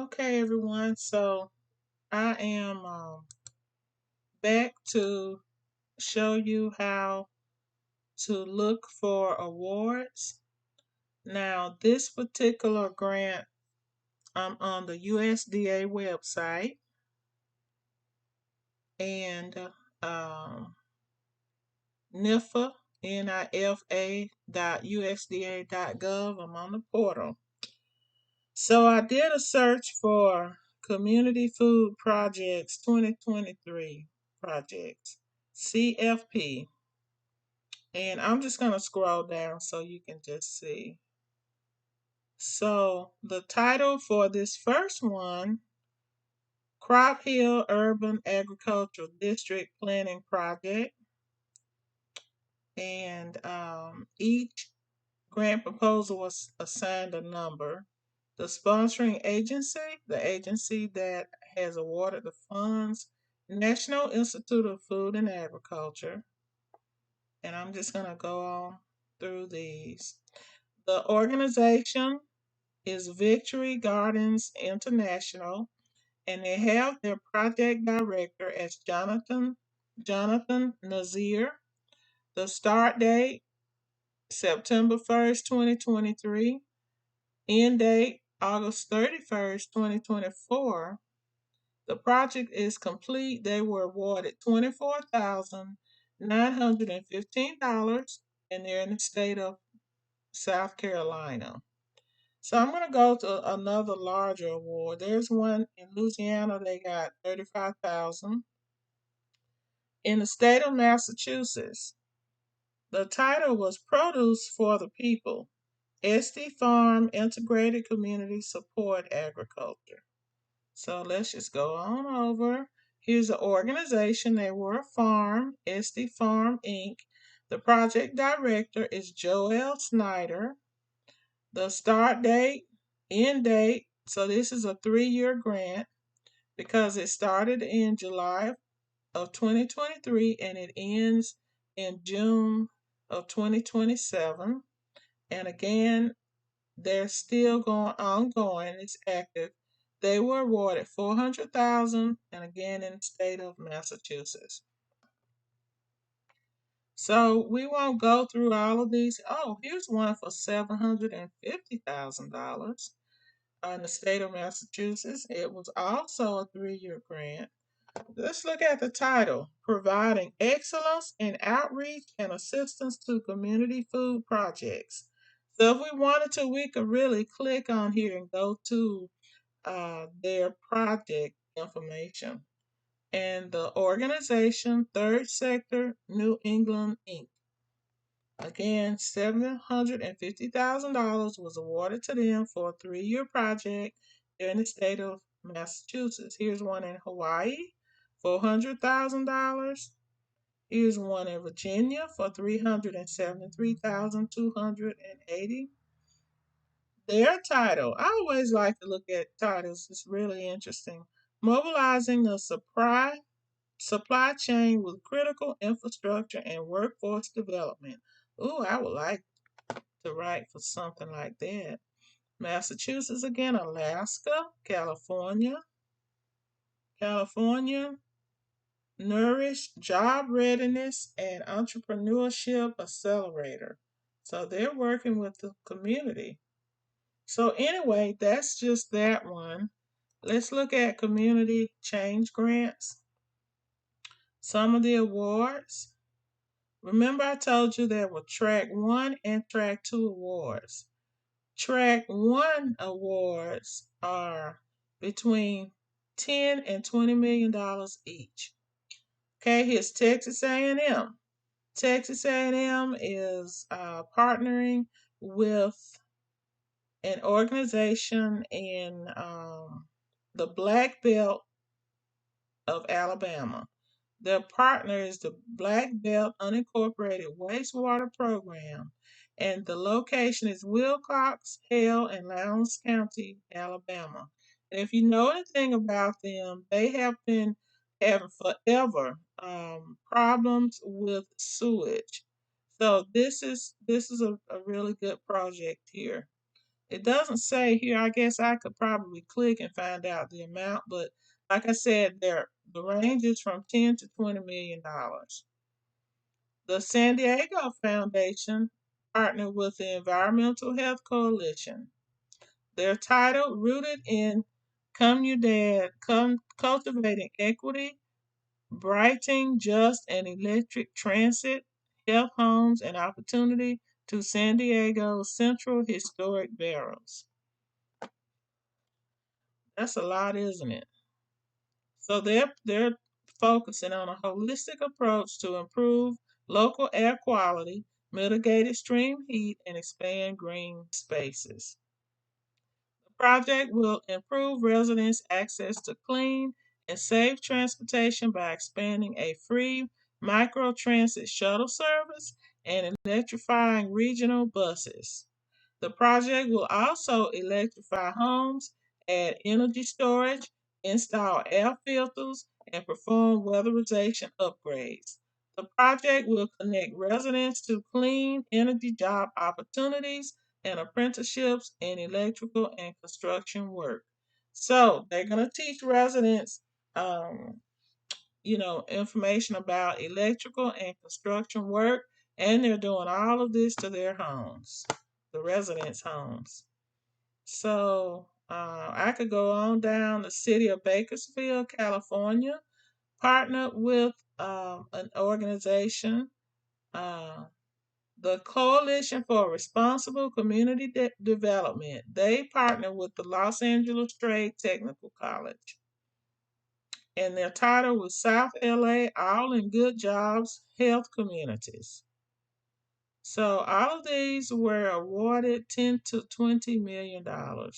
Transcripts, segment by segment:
Okay, everyone. So I am back to show you how to look for awards. Now, this particular grant, I'm on the USDA website and NIFA, NIFA.usda.gov. I'm on the portal. So I did a search for Community Food Projects 2023 projects, CFP. And I'm just going to scroll down so you can just see. So the title for this first one, Crop Hill Urban Agricultural District Planning Project. And each grant proposal was assigned a number. The sponsoring agency, the agency that has awarded the funds, National Institute of Food and Agriculture. And I'm just going to go on through these. The organization is Victory Gardens International, and they have their project director as Jonathan Nazir. The start date September 1st, 2023. End date August 31st, 2024. The project is complete. They were awarded $24,915, and they're in the state of South Carolina. So I'm going to go to another larger award. There's one in Louisiana. They got 35,000. In the state of Massachusetts, the title was Produce for the People. Esty Farm Integrated Community Support Agriculture. So let's just go on over. Here's the organization. They were a farm, Esty Farm Inc. The project director is Joel Snyder. The start date, end date. So this is a 3-year grant because it started in July of 2023 and it ends in June of 2027. And again, they're still ongoing. It's active. They were awarded 400,000, and again in the state of Massachusetts. So we won't go through all of these. Oh, here's one for $750,000 in the state of Massachusetts. It was also a 3-year grant. Let's look at the title, Providing Excellence in Outreach and Assistance to Community Food Projects. So if we wanted to, we could really click on here and go to their project information. And the organization, Third Sector New England Inc. Again, $750,000 was awarded to them for a 3-year project in the state of Massachusetts. Here's one in Hawaii, $400,000. Here's one in Virginia for $373,280. Their title, I always like to look at titles. It's really interesting. Mobilizing the supply chain with critical infrastructure and workforce development. Ooh, I would like to write for something like that. Massachusetts again, Alaska, California, Nourish Job Readiness and Entrepreneurship Accelerator. So they're working with the community. So anyway, that's just that one. Let's look at community change grants. Some of the awards. Remember I told you there were track 1 and track 2 awards. Track 1 awards are between $10 and $20 million each. Okay, here's Texas A&M. Texas A&M is partnering with an organization in the Black Belt of Alabama. Their partner is the Black Belt Unincorporated Wastewater Program, and the location is Wilcox, Hale, and Lowndes County, Alabama. And if you know anything about them, they have been having forever problems with sewage. So this is a really good project here. it doesn't say here. I guess I could probably click and find out the amount, but like I said, the range is from 10 to $20 million. The San Diego Foundation partnered with the Environmental Health Coalition. Their title, Rooted in Comunidad, Cultivating Equity, Brighting Just and Electric Transit, Health Homes, and Opportunity to San Diego's Central Historic Barrios. That's a lot, isn't it? So they're focusing on a holistic approach to improve local air quality, mitigate extreme heat, and expand green spaces. The project will improve residents' access to clean and safe transportation by expanding a free microtransit shuttle service and electrifying regional buses. The project will also electrify homes, add energy storage, install air filters, and perform weatherization upgrades. The project will connect residents to clean energy job opportunities and apprenticeships in electrical and construction work. So they're going to teach residents, um, information about electrical and construction work, and they're doing all of this to their homes, the residents' homes. So I could go on down. The city of Bakersfield, California, partnered with an organization, uh, the Coalition for Responsible Community Development. They partner with the Los Angeles Trade Technical College. And their title was South LA All in Good Jobs, Health Communities. So all of these were awarded $10 to $20 million. All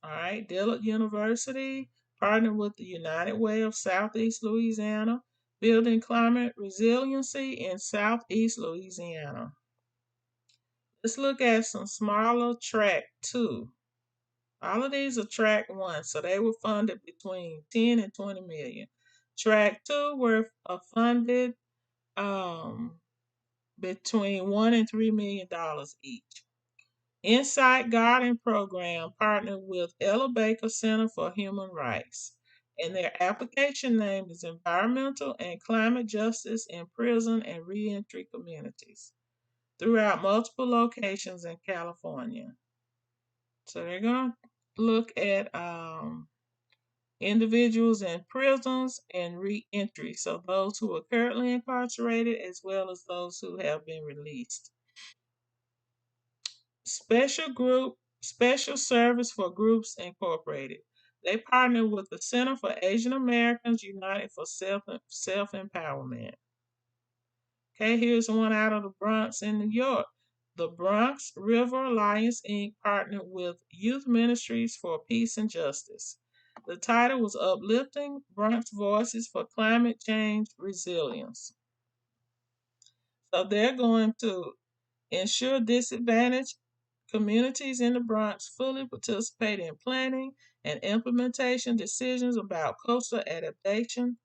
right, Dillard University partnered with the United Way of Southeast Louisiana, building climate resiliency in Southeast Louisiana. Let's look at some smaller track two. All of these are track one, so they were funded between 10 and 20 million. Track two were funded between $1 and $3 million each. Insight Garden Program partnered with Ella Baker Center for Human Rights, and their application name is Environmental and Climate Justice in Prison and Reentry Communities throughout multiple locations in California. So they're going to look at individuals in prisons and reentry, so those who are currently incarcerated as well as those who have been released. Special Service for Groups Incorporated. They partner with the Center for Asian Americans United for Self Empowerment. Okay, here's one out of the Bronx in New York. The Bronx River Alliance Inc. partnered with Youth Ministries for Peace and Justice. The title was Uplifting Bronx Voices for Climate Change Resilience. So they're going to ensure disadvantaged communities in the Bronx fully participate in planning and implementation decisions about coastal adaptation,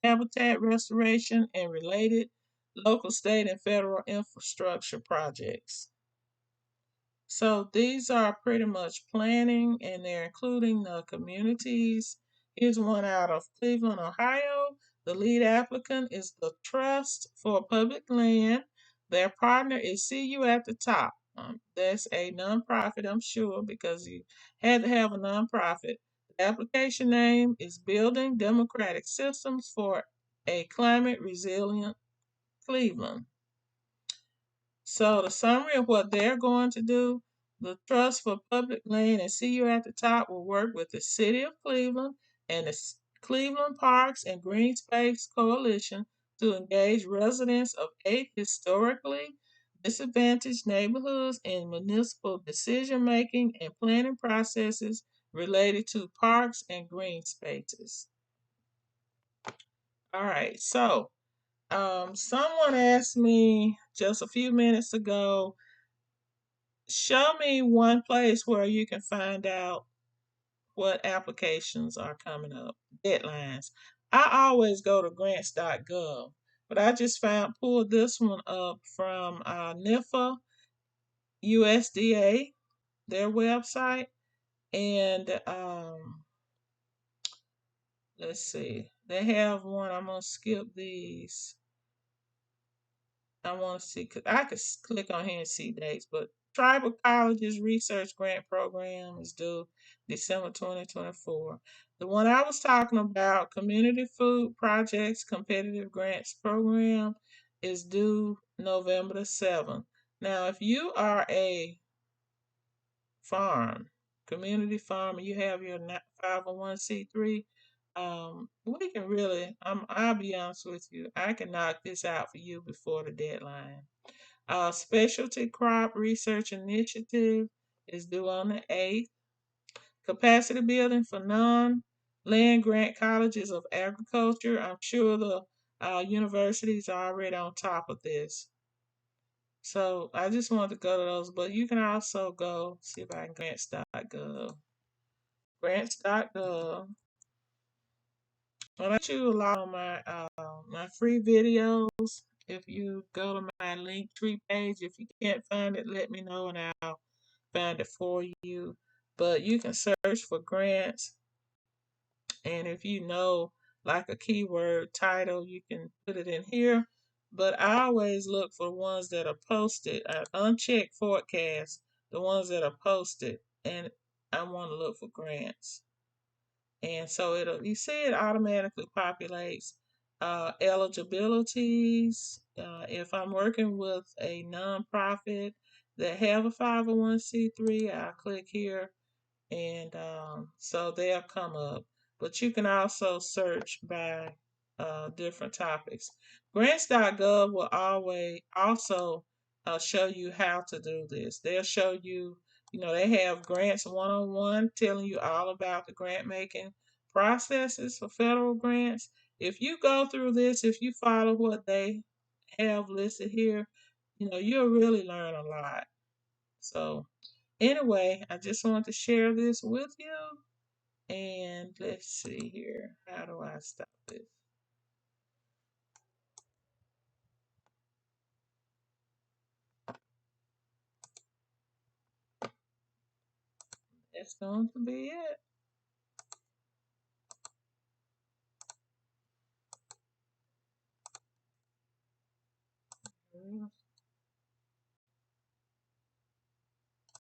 habitat restoration, and related local, state, and federal infrastructure projects. So these are pretty much planning, and they're including the communities. Here's one out of Cleveland, Ohio. The lead applicant is the Trust for Public Land. Their partner is See You at the Top. That's a nonprofit, I'm sure, because you had to have a nonprofit. The application name is Building Democratic Systems for a Climate Resilient Cleveland. So the summary of what they're going to do, the Trust for Public Land and See You at the Top will work with the City of Cleveland and the Cleveland Parks and Green Space Coalition to engage residents of 8 historically disadvantaged neighborhoods in municipal decision-making and planning processes related to parks and green spaces. All right, so someone asked me just a few minutes ago, show me one place where you can find out what applications are coming up, deadlines. I always go to grants.gov, but I just pulled this one up from NIFA USDA, their website, and let's see, they have one. I'm gonna skip these. I want to see, cause I could click on here and see dates, but Tribal Colleges Research Grant Program is due December 2024. The one I was talking about, Community Food Projects Competitive Grants Program, is due November the 7th. Now, if you are a farm, community farm, and you have your 501c3, we can really, I'll be honest with you, I can knock this out for you before the deadline. Specialty Crop Research Initiative is due on the 8th. Capacity building for non-land grant colleges of agriculture. I'm sure the universities are already on top of this. So I just wanted to go to those, but you can also go see if I can grants.gov. Grants.gov. Well, I you a lot on my free videos. If you go to my Linktree page, if you can't find it, let me know and I'll find it for you. But you can search for grants, and if you know like a keyword title, you can put it in here. But I always look for ones that are posted, unchecked forecast, the ones that are posted, and I want to look for grants. And so you see it automatically populates eligibilities. If I'm working with a nonprofit that have a 501c3, I'll click here, and so they'll come up. But you can also search by different topics. Grants.gov will always also show you how to do this. They'll show you, they have Grants 101 telling you all about the grant making processes for federal grants. If you go through this, if you follow what they have listed here, you'll really learn a lot. So anyway, I just wanted to share this with you. And let's see here. How do I stop this? That's going to be it.